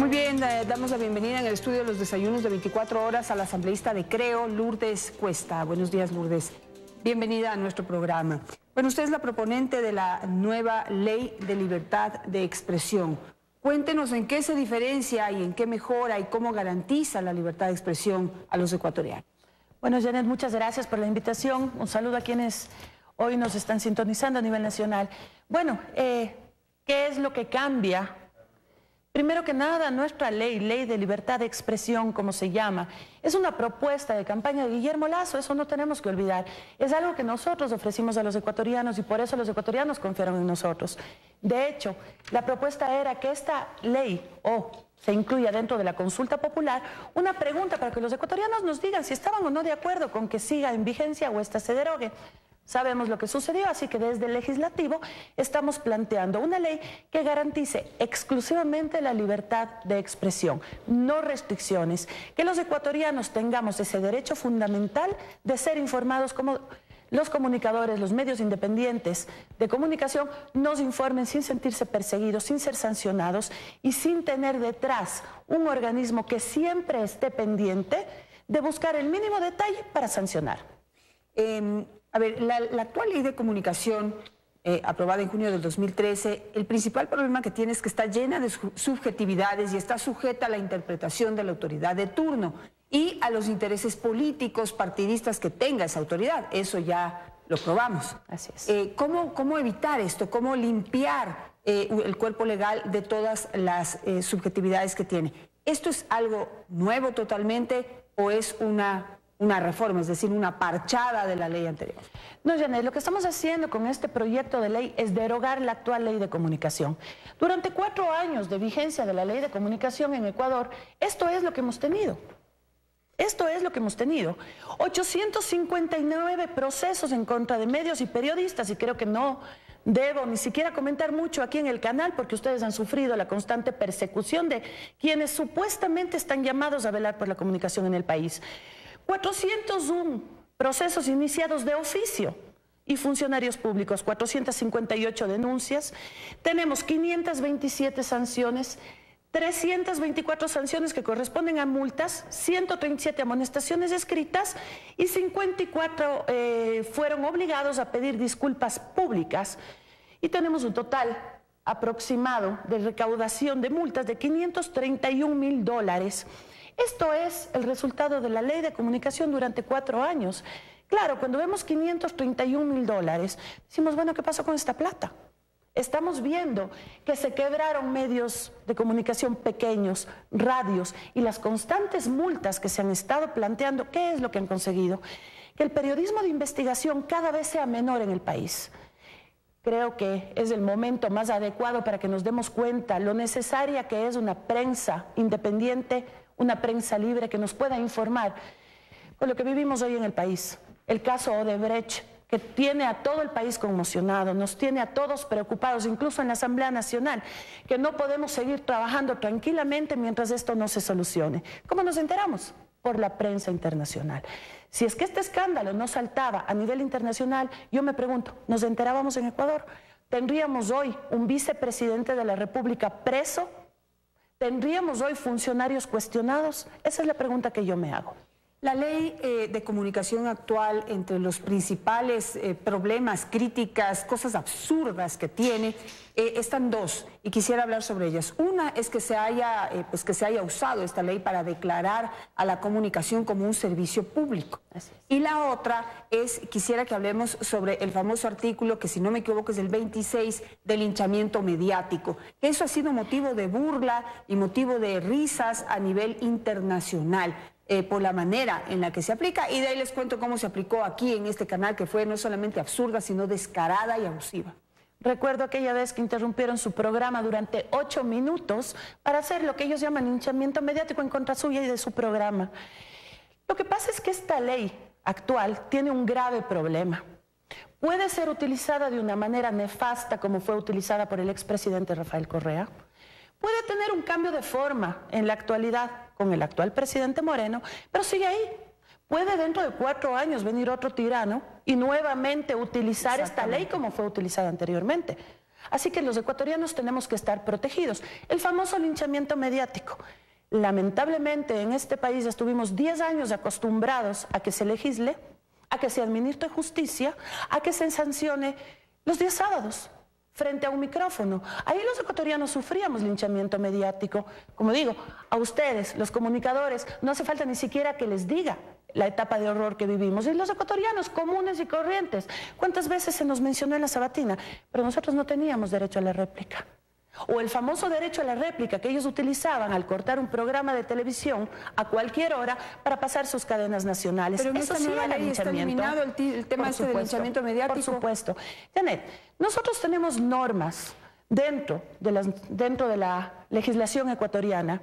Muy bien, damos la bienvenida en el estudio de los desayunos de 24 horas a la asambleísta de Creo, Lourdes Cuesta. Buenos días, Lourdes. Bienvenida a nuestro programa. Bueno, usted es la proponente de la nueva Ley de Libertad de Expresión. Cuéntenos en qué se diferencia y en qué mejora y cómo garantiza la libertad de expresión a los ecuatorianos. Bueno, Janet, muchas gracias por la invitación. Un saludo a quienes hoy nos están sintonizando a nivel nacional. Bueno, ¿qué es lo que cambia? Primero que nada, nuestra ley de libertad de expresión, como se llama, es una propuesta de campaña de Guillermo Lasso, eso no tenemos que olvidar. Es algo que nosotros ofrecimos a los ecuatorianos y por eso los ecuatorianos confiaron en nosotros. De hecho, la propuesta era que esta ley, se incluya dentro de la consulta popular, una pregunta para que los ecuatorianos nos digan si estaban o no de acuerdo con que siga en vigencia o esta se derogue. Sabemos lo que sucedió, así que desde el legislativo estamos planteando una ley que garantice exclusivamente la libertad de expresión, no restricciones, que los ecuatorianos tengamos ese derecho fundamental de ser informados como los comunicadores, los medios independientes de comunicación nos informen sin sentirse perseguidos, sin ser sancionados y sin tener detrás un organismo que siempre esté pendiente de buscar el mínimo detalle para sancionar. A ver, la actual ley de comunicación, aprobada en junio del 2013, el principal problema que tiene es que está llena de subjetividades y está sujeta a la interpretación de la autoridad de turno y a los intereses políticos, partidistas que tenga esa autoridad. Eso ya lo probamos. Así es. ¿Cómo evitar esto? ¿Cómo limpiar el cuerpo legal de todas las subjetividades que tiene? ¿Esto es algo nuevo totalmente o es una reforma, es decir, una parchada de la ley anterior? No, Janet, lo que estamos haciendo con este proyecto de ley es derogar la actual ley de comunicación. Durante 4 años de vigencia de la ley de comunicación en Ecuador, esto es lo que hemos tenido. Esto es lo que hemos tenido. 859 procesos en contra de medios y periodistas, y creo que no debo ni siquiera comentar mucho aquí en el canal porque ustedes han sufrido la constante persecución de quienes supuestamente están llamados a velar por la comunicación en el país. 401 procesos iniciados de oficio y funcionarios públicos, 458 denuncias, tenemos 527 sanciones, 324 sanciones que corresponden a multas, 137 amonestaciones escritas y 54 fueron obligados a pedir disculpas públicas y tenemos un total aproximado de recaudación de multas de $531.000. Esto es el resultado de la ley de comunicación durante 4 años. Claro, cuando vemos $531.000, decimos, bueno, ¿qué pasó con esta plata? Estamos viendo que se quebraron medios de comunicación pequeños, radios, y las constantes multas que se han estado planteando, ¿qué es lo que han conseguido? Que el periodismo de investigación cada vez sea menor en el país. Creo que es el momento más adecuado para que nos demos cuenta lo necesaria que es una prensa independiente, una prensa libre que nos pueda informar con lo que vivimos hoy en el país. El caso Odebrecht, que tiene a todo el país conmocionado, nos tiene a todos preocupados, incluso en la Asamblea Nacional, que no podemos seguir trabajando tranquilamente mientras esto no se solucione. ¿Cómo nos enteramos? Por la prensa internacional. Si es que este escándalo no saltaba a nivel internacional, yo me pregunto, ¿nos enterábamos en Ecuador? ¿Tendríamos hoy un vicepresidente de la República preso? ¿Tendríamos hoy funcionarios cuestionados? Esa es la pregunta que yo me hago. La ley de comunicación actual, entre los principales problemas, críticas, cosas absurdas que tiene, están 2 y quisiera hablar sobre ellas. Una es que se haya usado esta ley para declarar a la comunicación como un servicio público. Y la otra es, quisiera que hablemos sobre el famoso artículo que, si no me equivoco, es el 26 del linchamiento mediático. Eso ha sido motivo de burla y motivo de risas a nivel internacional. Por la manera en la que se aplica, y de ahí les cuento cómo se aplicó aquí en este canal, que fue no solamente absurda, sino descarada y abusiva. Recuerdo aquella vez que interrumpieron su programa durante 8 minutos para hacer lo que ellos llaman linchamiento mediático en contra suya y de su programa. Lo que pasa es que esta ley actual tiene un grave problema. Puede ser utilizada de una manera nefasta como fue utilizada por el expresidente Rafael Correa. Puede tener un cambio de forma en la actualidad con el actual presidente Moreno, pero sigue ahí. Puede dentro de 4 años venir otro tirano y nuevamente utilizar esta ley como fue utilizada anteriormente. Así que los ecuatorianos tenemos que estar protegidos. El famoso linchamiento mediático. Lamentablemente en este país estuvimos 10 años acostumbrados a que se legisle, a que se administre justicia, a que se sancione los días sábados frente a un micrófono. Ahí los ecuatorianos sufríamos linchamiento mediático. Como digo, a ustedes, los comunicadores, no hace falta ni siquiera que les diga la etapa de horror que vivimos. Y los ecuatorianos comunes y corrientes, ¿cuántas veces se nos mencionó en la sabatina? Pero nosotros no teníamos derecho a la réplica. O el famoso derecho a la réplica que ellos utilizaban al cortar un programa de televisión a cualquier hora para pasar sus cadenas nacionales. Pero en esta nueva ley está eliminado el tema del linchamiento mediático. Por supuesto. Janet, nosotros tenemos normas dentro de la legislación ecuatoriana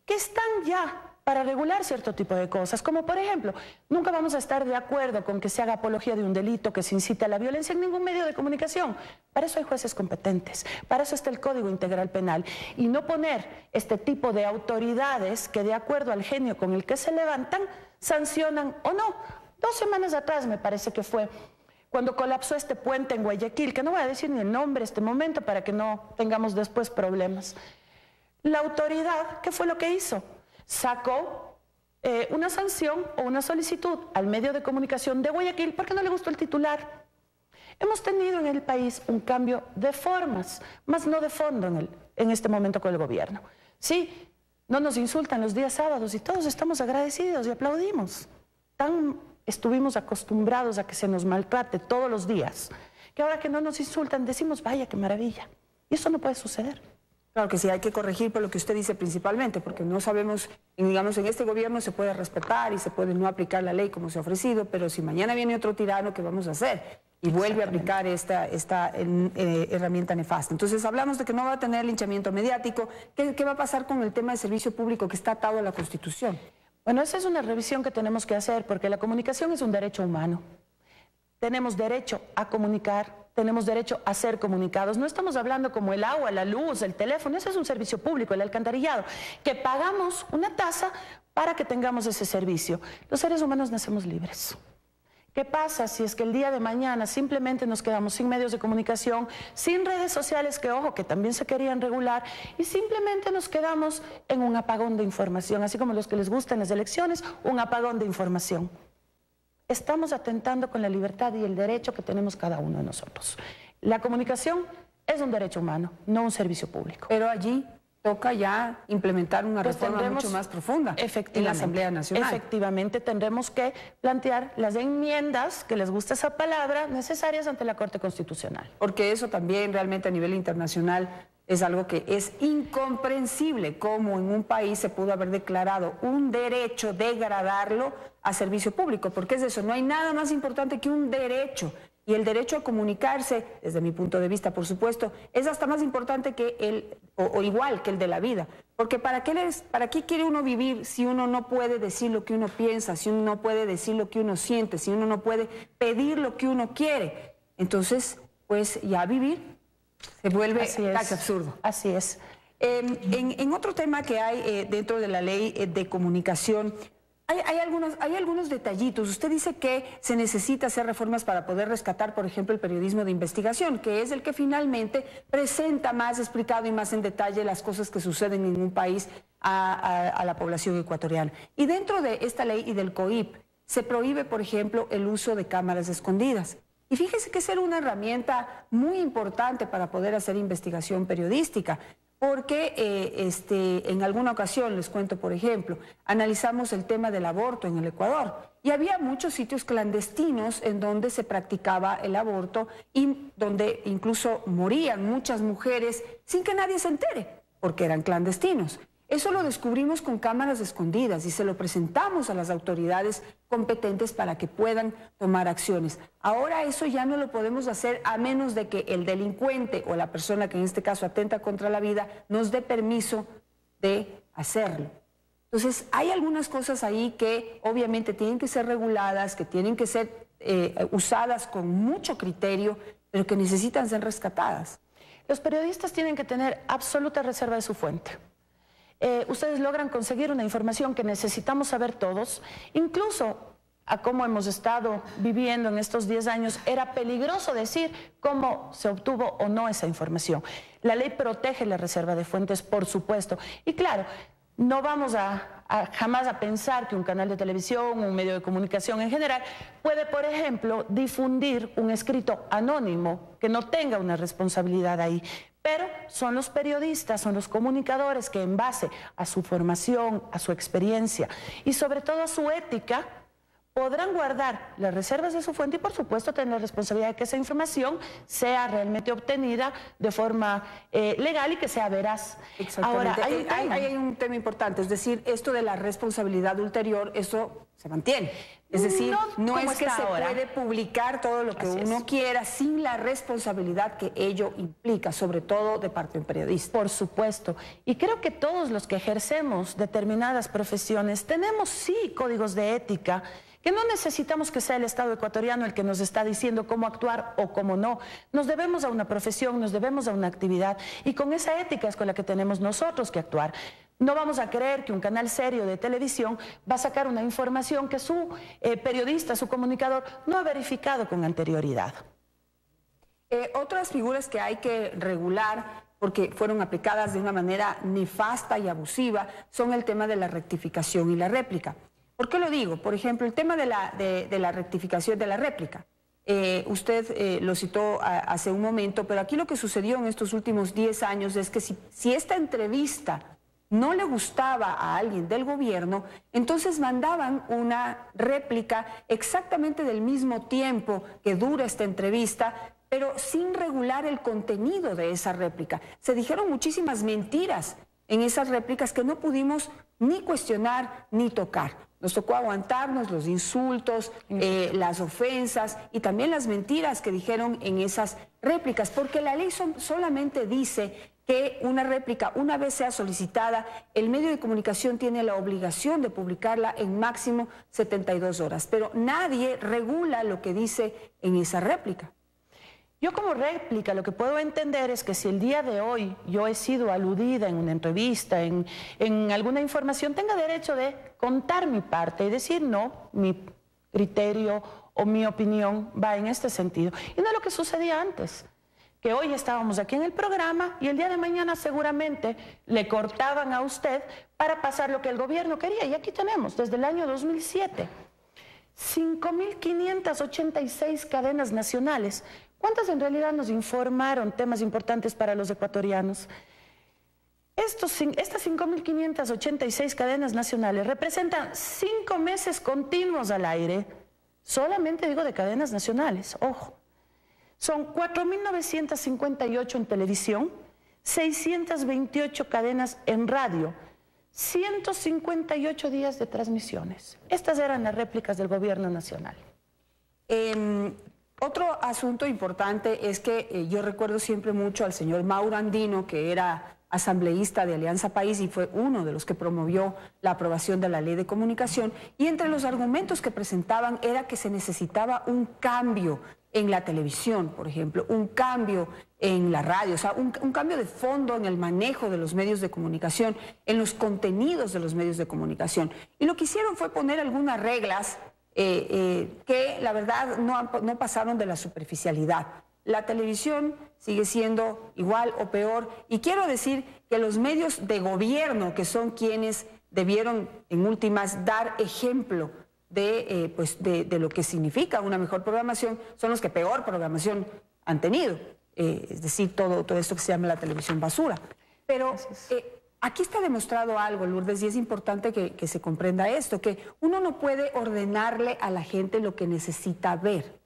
que están ya para regular cierto tipo de cosas, como por ejemplo, nunca vamos a estar de acuerdo con que se haga apología de un delito, que se incite a la violencia en ningún medio de comunicación. Para eso hay jueces competentes, para eso está el Código Integral Penal. Y no poner este tipo de autoridades que de acuerdo al genio con el que se levantan, sancionan o no. 2 semanas atrás me parece que fue cuando colapsó este puente en Guayaquil, que no voy a decir ni el nombre en este momento para que no tengamos después problemas. La autoridad, ¿qué fue lo que hizo? Sacó una sanción o una solicitud al medio de comunicación de Guayaquil porque no le gustó el titular. Hemos tenido en el país un cambio de formas, más no de fondo en este momento con el gobierno. Sí, no nos insultan los días sábados y todos estamos agradecidos y aplaudimos. Tan estuvimos acostumbrados a que se nos maltrate todos los días, que ahora que no nos insultan decimos, vaya, qué maravilla. Y eso no puede suceder. Claro que sí, hay que corregir por lo que usted dice principalmente, porque no sabemos, digamos, en este gobierno se puede respetar y se puede no aplicar la ley como se ha ofrecido, pero si mañana viene otro tirano, ¿qué vamos a hacer? Y vuelve a aplicar esta herramienta nefasta. Entonces hablamos de que no va a tener linchamiento mediático. ¿Qué va a pasar con el tema de servicio público que está atado a la Constitución? Bueno, esa es una revisión que tenemos que hacer porque la comunicación es un derecho humano. Tenemos derecho a comunicar, tenemos derecho a ser comunicados. No estamos hablando como el agua, la luz, el teléfono, ese es un servicio público, el alcantarillado, que pagamos una tasa para que tengamos ese servicio. Los seres humanos nacemos libres. ¿Qué pasa si es que el día de mañana simplemente nos quedamos sin medios de comunicación, sin redes sociales, que ojo, que también se querían regular, y simplemente nos quedamos en un apagón de información, así como los que les gustan las elecciones, un apagón de información? Estamos atentando con la libertad y el derecho que tenemos cada uno de nosotros. La comunicación es un derecho humano, no un servicio público. Pero allí toca ya implementar una reforma mucho más profunda en la Asamblea Nacional. Efectivamente, tendremos que plantear las enmiendas, que les gusta esa palabra, necesarias ante la Corte Constitucional. Porque eso también realmente a nivel internacional es algo que es incomprensible, cómo en un país se pudo haber declarado un derecho degradarlo a servicio público, porque es eso, no hay nada más importante que un derecho. Y el derecho a comunicarse, desde mi punto de vista, por supuesto, es hasta más importante que o igual que el de la vida. Porque ¿para qué quiere uno vivir si uno no puede decir lo que uno piensa, si uno no puede decir lo que uno siente, si uno no puede pedir lo que uno quiere? Entonces, pues ya vivir se vuelve casi absurdo. Así es. En otro tema que hay dentro de la ley de comunicación, hay algunos detallitos. Usted dice que se necesita hacer reformas para poder rescatar, por ejemplo, el periodismo de investigación, que es el que finalmente presenta más explicado y más en detalle las cosas que suceden en un país a la población ecuatoriana. Y dentro de esta ley y del COIP se prohíbe, por ejemplo, el uso de cámaras escondidas. Y fíjese que esa era una herramienta muy importante para poder hacer investigación periodística. Porque en alguna ocasión, les cuento por ejemplo, analizamos el tema del aborto en el Ecuador y había muchos sitios clandestinos en donde se practicaba el aborto y donde incluso morían muchas mujeres sin que nadie se entere, porque eran clandestinos. Eso lo descubrimos con cámaras escondidas y se lo presentamos a las autoridades competentes para que puedan tomar acciones. Ahora eso ya no lo podemos hacer a menos de que el delincuente o la persona que en este caso atenta contra la vida nos dé permiso de hacerlo. Entonces hay algunas cosas ahí que obviamente tienen que ser reguladas, que tienen que ser usadas con mucho criterio, pero que necesitan ser rescatadas. Los periodistas tienen que tener absoluta reserva de su fuente. Ustedes logran conseguir una información que necesitamos saber todos, incluso a cómo hemos estado viviendo en estos 10 años, era peligroso decir cómo se obtuvo o no esa información. La ley protege la reserva de fuentes, por supuesto. Y claro, no vamos jamás a pensar que un canal de televisión, un medio de comunicación en general, puede, por ejemplo, difundir un escrito anónimo que no tenga una responsabilidad ahí. Pero son los periodistas, son los comunicadores que en base a su formación, a su experiencia y sobre todo a su ética, podrán guardar las reservas de su fuente y, por supuesto, tener la responsabilidad de que esa información sea realmente obtenida de forma legal y que sea veraz. Exactamente. Ahora, hay un tema importante, es decir, esto de la responsabilidad ulterior, eso se mantiene. Es decir, no es que se puede publicar todo lo que uno quiera sin la responsabilidad que ello implica, sobre todo de parte de un periodista. Por supuesto. Y creo que todos los que ejercemos determinadas profesiones tenemos, sí, códigos de ética, que no necesitamos que sea el Estado ecuatoriano el que nos está diciendo cómo actuar o cómo no. Nos debemos a una profesión, nos debemos a una actividad y con esa ética es con la que tenemos nosotros que actuar. No vamos a creer que un canal serio de televisión va a sacar una información que su periodista, su comunicador, no ha verificado con anterioridad. Otras figuras que hay que regular, porque fueron aplicadas de una manera nefasta y abusiva, son el tema de la rectificación y la réplica. ¿Por qué lo digo? Por ejemplo, el tema de la rectificación de la réplica. Usted lo citó hace un momento, pero aquí lo que sucedió en estos últimos 10 años es que si esta entrevista no le gustaba a alguien del gobierno, entonces mandaban una réplica exactamente del mismo tiempo que dura esta entrevista, pero sin regular el contenido de esa réplica. Se dijeron muchísimas mentiras en esas réplicas que no pudimos ni cuestionar ni tocar. Nos tocó aguantarnos los insultos, las ofensas y también las mentiras que dijeron en esas réplicas, porque la ley solamente dice que una réplica, una vez sea solicitada, el medio de comunicación tiene la obligación de publicarla en máximo 72 horas, pero nadie regula lo que dice en esa réplica. Yo como réplica lo que puedo entender es que si el día de hoy yo he sido aludida en una entrevista, en alguna información, tenga derecho de contar mi parte y decir no, mi criterio o mi opinión va en este sentido. Y no es lo que sucedía antes, que hoy estábamos aquí en el programa y el día de mañana seguramente le cortaban a usted para pasar lo que el gobierno quería. Y aquí tenemos, desde el año 2007, 5.586 cadenas nacionales. ¿Cuántas en realidad nos informaron temas importantes para los ecuatorianos? Estas 5.586 cadenas nacionales representan 5 meses continuos al aire, solamente digo de cadenas nacionales, ojo. Son 4.958 en televisión, 628 cadenas en radio, 158 días de transmisiones. Estas eran las réplicas del gobierno nacional. Otro asunto importante es que yo recuerdo siempre mucho al señor Mauro Andino, que era asambleísta de Alianza País y fue uno de los que promovió la aprobación de la ley de comunicación, y entre los argumentos que presentaban era que se necesitaba un cambio en la televisión, por ejemplo, un cambio en la radio, o sea, un cambio de fondo en el manejo de los medios de comunicación, en los contenidos de los medios de comunicación. Y lo que hicieron fue poner algunas reglas que la verdad no pasaron de la superficialidad. La televisión sigue siendo igual o peor, y quiero decir que los medios de gobierno, que son quienes debieron en últimas dar ejemplo de lo que significa una mejor programación, son los que peor programación han tenido, es decir, todo esto que se llama la televisión basura. Pero aquí está demostrado algo, Lourdes, y es importante que se comprenda esto, que uno no puede ordenarle a la gente lo que necesita ver.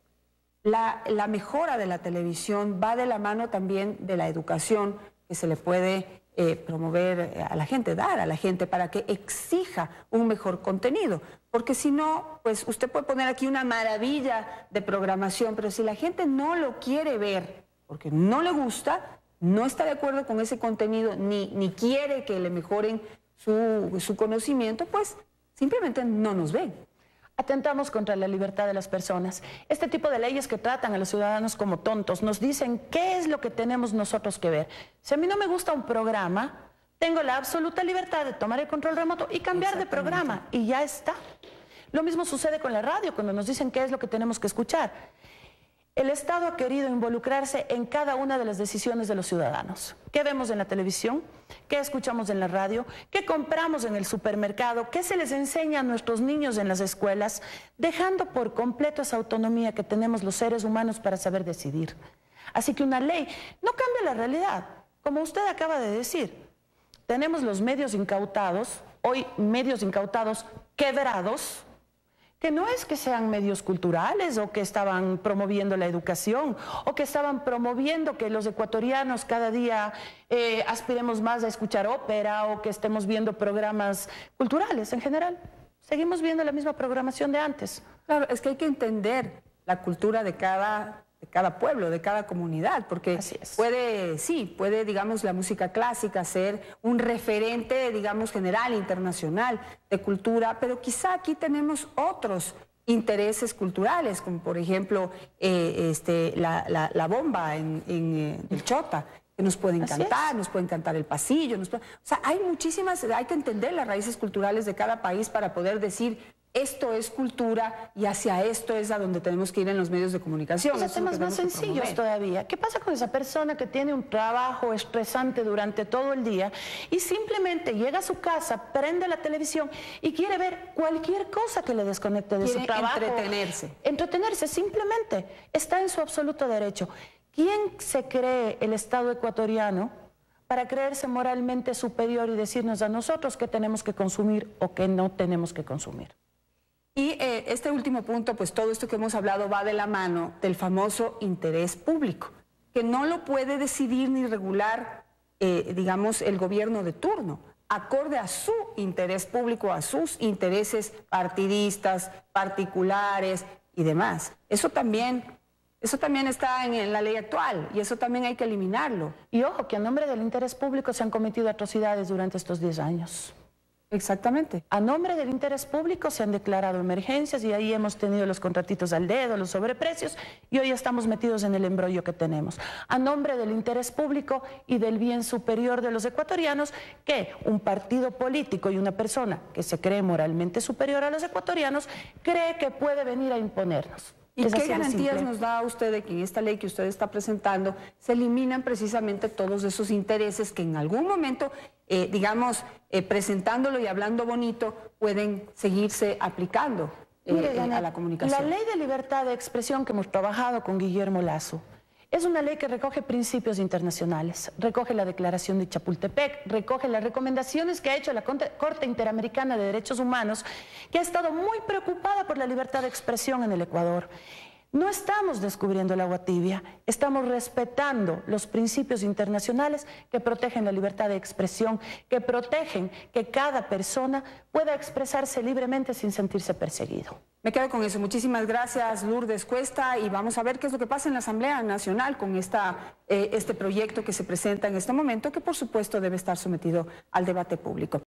La mejora de la televisión va de la mano también de la educación que se le puede promover a la gente, dar a la gente para que exija un mejor contenido. Porque si no, pues usted puede poner aquí una maravilla de programación, pero si la gente no lo quiere ver porque no le gusta, no está de acuerdo con ese contenido, ni quiere que le mejoren su conocimiento, pues simplemente no nos ven. Atentamos contra la libertad de las personas. Este tipo de leyes que tratan a los ciudadanos como tontos nos dicen qué es lo que tenemos nosotros que ver. Si a mí no me gusta un programa, tengo la absoluta libertad de tomar el control remoto y cambiar de programa, y ya está. Lo mismo sucede con la radio, cuando nos dicen qué es lo que tenemos que escuchar. El Estado ha querido involucrarse en cada una de las decisiones de los ciudadanos. ¿Qué vemos en la televisión? ¿Qué escuchamos en la radio? ¿Qué compramos en el supermercado? ¿Qué se les enseña a nuestros niños en las escuelas? Dejando por completo esa autonomía que tenemos los seres humanos para saber decidir. Así que una ley no cambia la realidad, como usted acaba de decir. Tenemos los medios incautados, hoy medios incautados quebrados, que no es que sean medios culturales o que estaban promoviendo la educación o que estaban promoviendo que los ecuatorianos cada día aspiremos más a escuchar ópera o que estemos viendo programas culturales en general. Seguimos viendo la misma programación de antes. Claro, es que hay que entender la cultura de cada pueblo, de cada comunidad, porque puede, digamos, la música clásica ser un referente, digamos, general, internacional de cultura, pero quizá aquí tenemos otros intereses culturales, como por ejemplo la bomba en el Chota, que nos pueden cantar, nos pueden cantar el pasillo, o sea, hay muchísimas, hay que entender las raíces culturales de cada país para poder decir esto es cultura y hacia esto es a donde tenemos que ir en los medios de comunicación. Los temas más sencillos todavía. ¿Qué pasa con esa persona que tiene un trabajo estresante durante todo el día y simplemente llega a su casa, prende la televisión y quiere ver cualquier cosa que le desconecte de su trabajo? Entretenerse, simplemente. Está en su absoluto derecho. ¿Quién se cree el Estado ecuatoriano para creerse moralmente superior y decirnos a nosotros qué tenemos que consumir o qué no tenemos que consumir? Y este último punto, pues todo esto que hemos hablado va de la mano del famoso interés público, que no lo puede decidir ni regular, digamos, el gobierno de turno, acorde a su interés público, a sus intereses partidistas, particulares y demás. Eso también está en la ley actual y eso también hay que eliminarlo. Y ojo, que a nombre del interés público se han cometido atrocidades durante estos 10 años. Exactamente. A nombre del interés público se han declarado emergencias y ahí hemos tenido los contratitos al dedo, los sobreprecios y hoy estamos metidos en el embrollo que tenemos. A nombre del interés público y del bien superior de los ecuatorianos, que un partido político y una persona que se cree moralmente superior a los ecuatorianos cree que puede venir a imponernos. ¿Y qué garantías nos da usted de que en esta ley que usted está presentando se eliminan precisamente todos esos intereses que en algún momento, digamos, presentándolo y hablando bonito, pueden seguirse aplicando a la comunicación? La ley de libertad de expresión que hemos trabajado con Guillermo Lasso es una ley que recoge principios internacionales, recoge la Declaración de Chapultepec, recoge las recomendaciones que ha hecho la Corte Interamericana de Derechos Humanos, que ha estado muy preocupada por la libertad de expresión en el Ecuador. No estamos descubriendo el agua tibia, estamos respetando los principios internacionales que protegen la libertad de expresión, que protegen que cada persona pueda expresarse libremente sin sentirse perseguido. Me quedo con eso. Muchísimas gracias, Lourdes Cuesta, y vamos a ver qué es lo que pasa en la Asamblea Nacional con este proyecto que se presenta en este momento, que por supuesto debe estar sometido al debate público.